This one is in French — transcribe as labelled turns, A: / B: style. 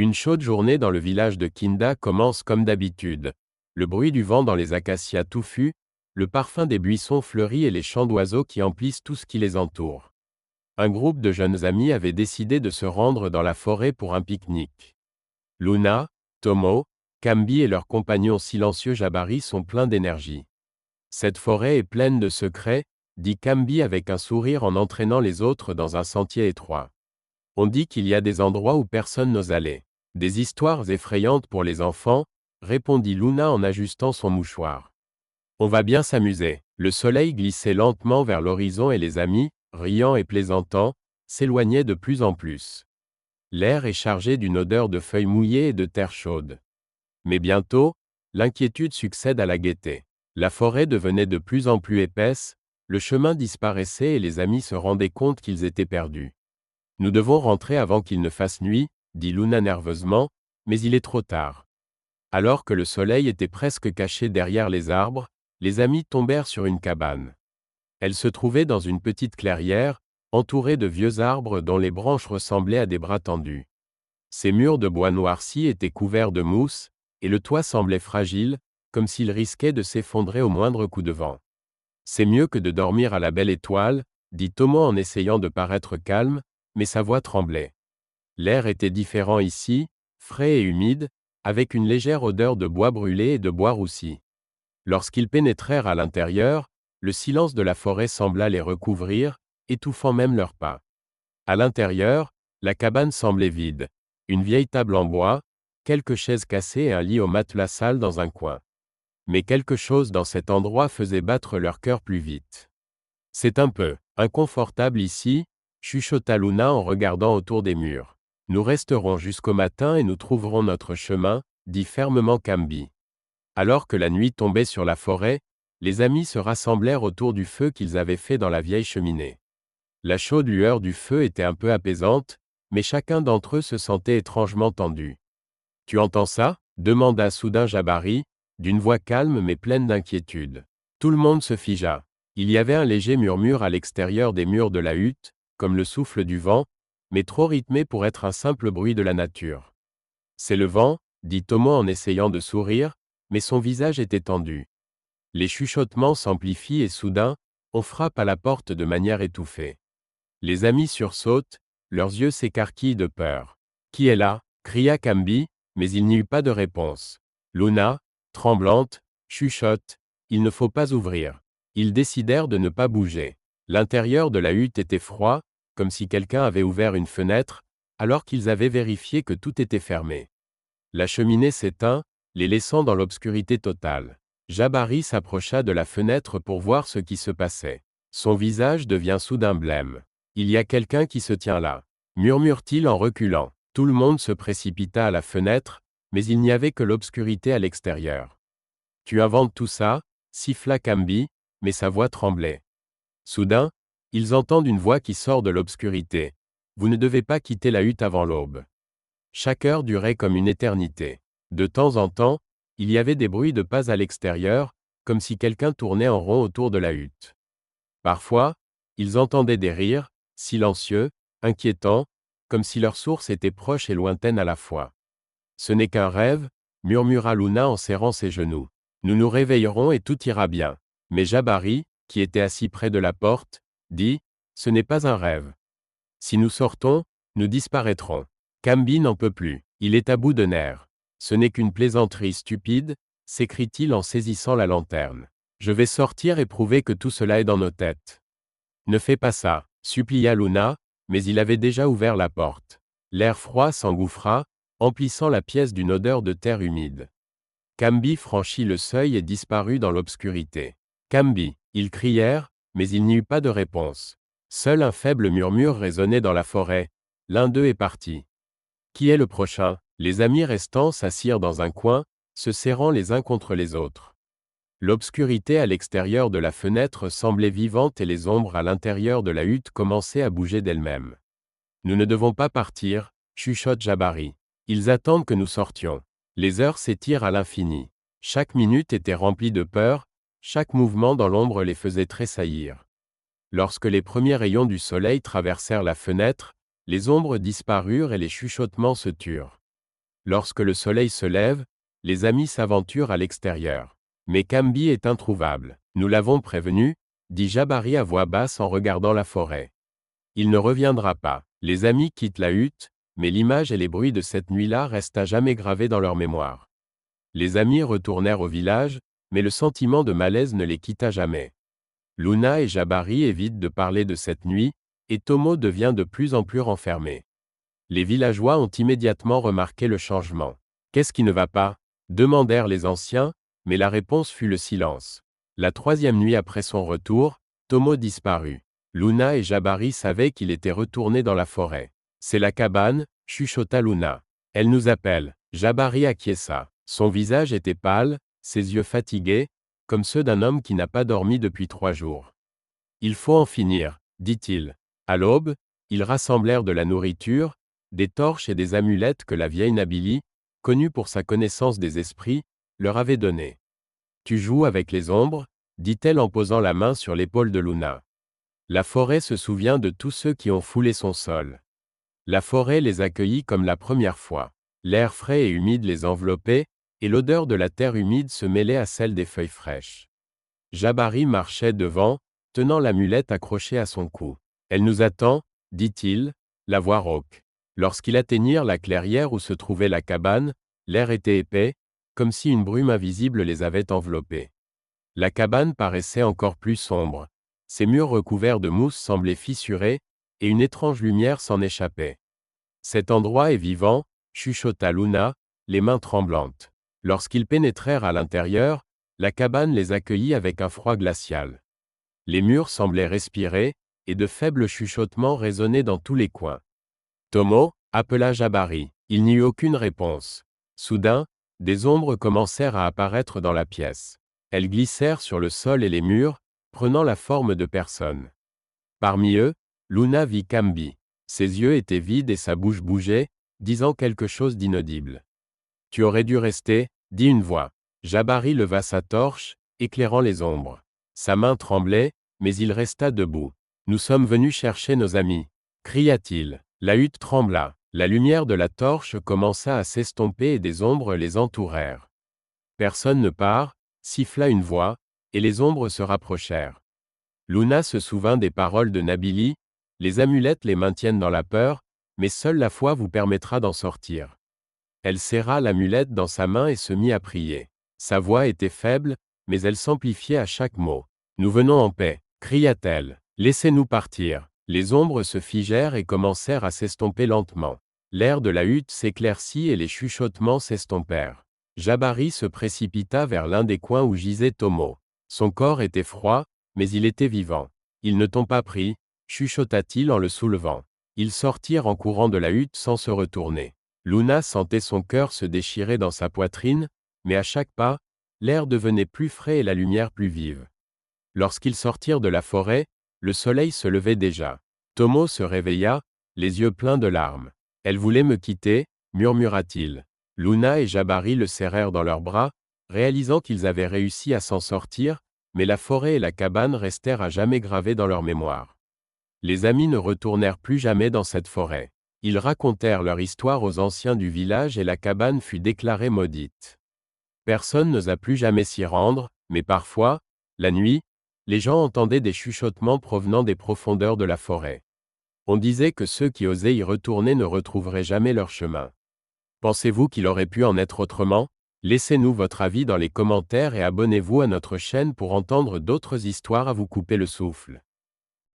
A: Une chaude journée dans le village de Kinda commence comme d'habitude. Le bruit du vent dans les acacias touffus, le parfum des buissons fleuris et les chants d'oiseaux qui emplissent tout ce qui les entoure. Un groupe de jeunes amis avait décidé de se rendre dans la forêt pour un pique-nique. Luna, Tomo, Kambi et leurs compagnons silencieux Jabari sont pleins d'énergie. Cette forêt est pleine de secrets, dit Kambi avec un sourire en entraînant les autres dans un sentier étroit. On dit qu'il y a des endroits où personne n'ose aller. Des histoires effrayantes pour les enfants, répondit Luna en ajustant son mouchoir. On va bien s'amuser. Le soleil glissait lentement vers l'horizon et les amis, riant et plaisantant, s'éloignaient de plus en plus. L'air est chargé d'une odeur de feuilles mouillées et de terre chaude. Mais bientôt, l'inquiétude succède à la gaieté. La forêt devenait de plus en plus épaisse, le chemin disparaissait et les amis se rendaient compte qu'ils étaient perdus. Nous devons rentrer avant qu'il ne fasse nuit, dit Luna nerveusement, mais il est trop tard. Alors que le soleil était presque caché derrière les arbres, les amis tombèrent sur une cabane. Elle se trouvait dans une petite clairière, entourée de vieux arbres dont les branches ressemblaient à des bras tendus. Ces murs de bois noirci étaient couverts de mousse, et le toit semblait fragile, comme s'il risquait de s'effondrer au moindre coup de vent. C'est mieux que de dormir à la belle étoile, dit Tomo en essayant de paraître calme, mais sa voix tremblait. L'air était différent ici, frais et humide, avec une légère odeur de bois brûlé et de bois roussi. Lorsqu'ils pénétrèrent à l'intérieur, le silence de la forêt sembla les recouvrir, étouffant même leurs pas. À l'intérieur, la cabane semblait vide. Une vieille table en bois, quelques chaises cassées et un lit au matelas sale dans un coin. Mais quelque chose dans cet endroit faisait battre leur cœur plus vite. C'est un peu inconfortable ici, chuchota Luna en regardant autour des murs. Nous resterons jusqu'au matin et nous trouverons notre chemin, dit fermement Kambi. Alors que la nuit tombait sur la forêt, les amis se rassemblèrent autour du feu qu'ils avaient fait dans la vieille cheminée. La chaude lueur du feu était un peu apaisante, mais chacun d'entre eux se sentait étrangement tendu. « Tu entends ça » demanda soudain Jabari, d'une voix calme mais pleine d'inquiétude. Tout le monde se figea. Il y avait un léger murmure à l'extérieur des murs de la hutte, comme le souffle du vent, mais trop rythmé pour être un simple bruit de la nature. « C'est le vent » dit Tomo en essayant de sourire, mais son visage était tendu. Les chuchotements s'amplifient et soudain, on frappe à la porte de manière étouffée. Les amis sursautent, leurs yeux s'écarquillent de peur. « Qui est là » cria Kambi, mais il n'y eut pas de réponse. Luna, tremblante, chuchote, « Il ne faut pas ouvrir. » Ils décidèrent de ne pas bouger. L'intérieur de la hutte était froid, comme si quelqu'un avait ouvert une fenêtre, alors qu'ils avaient vérifié que tout était fermé. La cheminée s'éteint, les laissant dans l'obscurité totale. Jabari s'approcha de la fenêtre pour voir ce qui se passait. Son visage devient soudain blême. « Il y a quelqu'un qui se tient là » murmure-t-il en reculant. Tout le monde se précipita à la fenêtre, mais il n'y avait que l'obscurité à l'extérieur. « Tu inventes tout ça » siffla Kambi, mais sa voix tremblait. Soudain, ils entendent une voix qui sort de l'obscurité. « Vous ne devez pas quitter la hutte avant l'aube. » Chaque heure durait comme une éternité. De temps en temps, il y avait des bruits de pas à l'extérieur, comme si quelqu'un tournait en rond autour de la hutte. Parfois, ils entendaient des rires, silencieux, inquiétants, comme si leur source était proche et lointaine à la fois. « Ce n'est qu'un rêve » murmura Luna en serrant ses genoux. « Nous nous réveillerons et tout ira bien. » Mais Jabari, qui était assis près de la porte, dit « Ce n'est pas un rêve. Si nous sortons, nous disparaîtrons. » Kambi n'en peut plus. Il est à bout de nerfs. « Ce n'est qu'une plaisanterie stupide » s'écrie-t-il en saisissant la lanterne. « Je vais sortir et prouver que tout cela est dans nos têtes. » « Ne fais pas ça, supplia Luna, mais il avait déjà ouvert la porte. L'air froid s'engouffra, emplissant la pièce d'une odeur de terre humide. Kambi franchit le seuil et disparut dans l'obscurité. « Kambi » ils crièrent, mais il n'y eut pas de réponse. Seul un faible murmure résonnait dans la forêt. L'un d'eux est parti. Qui est le prochain ? Les amis restants s'assirent dans un coin, se serrant les uns contre les autres. L'obscurité à l'extérieur de la fenêtre semblait vivante et les ombres à l'intérieur de la hutte commençaient à bouger d'elles-mêmes. « Nous ne devons pas partir » chuchote Jabari. « Ils attendent que nous sortions. » Les heures s'étirent à l'infini. Chaque minute était remplie de peur, chaque mouvement dans l'ombre les faisait tressaillir. Lorsque les premiers rayons du soleil traversèrent la fenêtre, les ombres disparurent et les chuchotements se turent. Lorsque le soleil se lève, les amis s'aventurent à l'extérieur. Mais Cambi est introuvable. Nous l'avons prévenu, dit Jabari à voix basse en regardant la forêt. Il ne reviendra pas. Les amis quittent la hutte, mais l'image et les bruits de cette nuit-là restent à jamais gravés dans leur mémoire. Les amis retournèrent au village, mais le sentiment de malaise ne les quitta jamais. Luna et Jabari évitent de parler de cette nuit, et Tomo devient de plus en plus renfermé. Les villageois ont immédiatement remarqué le changement. « Qu'est-ce qui ne va pas » demandèrent les anciens, mais la réponse fut le silence. La troisième nuit après son retour, Tomo disparut. Luna et Jabari savaient qu'il était retourné dans la forêt. « C'est la cabane » chuchota Luna. « Elle nous appelle. » Jabari acquiesça. Son visage était pâle, ses yeux fatigués, comme ceux d'un homme qui n'a pas dormi depuis 3 jours. « Il faut en finir, » dit-il. À l'aube, ils rassemblèrent de la nourriture, des torches et des amulettes que la vieille Nabili, connue pour sa connaissance des esprits, leur avait données. « Tu joues avec les ombres » dit-elle en posant la main sur l'épaule de Luna. La forêt se souvient de tous ceux qui ont foulé son sol. La forêt les accueillit comme la première fois. L'air frais et humide les enveloppait, et l'odeur de la terre humide se mêlait à celle des feuilles fraîches. Jabari marchait devant, tenant l'amulette accrochée à son cou. « Elle nous attend, » dit-il, la voix rauque. Lorsqu'ils atteignirent la clairière où se trouvait la cabane, l'air était épais, comme si une brume invisible les avait enveloppés. La cabane paraissait encore plus sombre. Ses murs recouverts de mousse semblaient fissurés, et une étrange lumière s'en échappait. « Cet endroit est vivant » chuchota Luna, les mains tremblantes. Lorsqu'ils pénétrèrent à l'intérieur, la cabane les accueillit avec un froid glacial. Les murs semblaient respirer, et de faibles chuchotements résonnaient dans tous les coins. « Tomo » appela Jabari. Il n'y eut aucune réponse. Soudain, des ombres commencèrent à apparaître dans la pièce. Elles glissèrent sur le sol et les murs, prenant la forme de personnes. Parmi eux, Luna vit Cambi. Ses yeux étaient vides et sa bouche bougeait, disant quelque chose d'inaudible. « Tu aurais dû rester » dit une voix. Jabari leva sa torche, éclairant les ombres. Sa main tremblait, mais il resta debout. « Nous sommes venus chercher nos amis » cria-t-il. La hutte trembla. La lumière de la torche commença à s'estomper et des ombres les entourèrent. « Personne ne part » siffla une voix, et les ombres se rapprochèrent. Luna se souvint des paroles de Nabili, « Les amulettes les maintiennent dans la peur, mais seule la foi vous permettra d'en sortir. » Elle serra l'amulette dans sa main et se mit à prier. Sa voix était faible, mais elle s'amplifiait à chaque mot. « Nous venons en paix » cria-t-elle. « Laissez-nous partir. » Les ombres se figèrent et commencèrent à s'estomper lentement. L'air de la hutte s'éclaircit et les chuchotements s'estompèrent. Jabari se précipita vers l'un des coins où gisait Tomo. Son corps était froid, mais il était vivant. « Ils ne t'ont pas pris » chuchota-t-il en le soulevant. Ils sortirent en courant de la hutte sans se retourner. Luna sentait son cœur se déchirer dans sa poitrine, mais à chaque pas, l'air devenait plus frais et la lumière plus vive. Lorsqu'ils sortirent de la forêt, le soleil se levait déjà. Tomo se réveilla, les yeux pleins de larmes. « Elle voulait me quitter » murmura-t-il. Luna et Jabari le serrèrent dans leurs bras, réalisant qu'ils avaient réussi à s'en sortir, mais la forêt et la cabane restèrent à jamais gravées dans leur mémoire. Les amis ne retournèrent plus jamais dans cette forêt. Ils racontèrent leur histoire aux anciens du village et la cabane fut déclarée maudite. Personne n'osa plus jamais s'y rendre, mais parfois, la nuit, les gens entendaient des chuchotements provenant des profondeurs de la forêt. On disait que ceux qui osaient y retourner ne retrouveraient jamais leur chemin. Pensez-vous qu'il aurait pu en être autrement ? Laissez-nous votre avis dans les commentaires et abonnez-vous à notre chaîne pour entendre d'autres histoires à vous couper le souffle.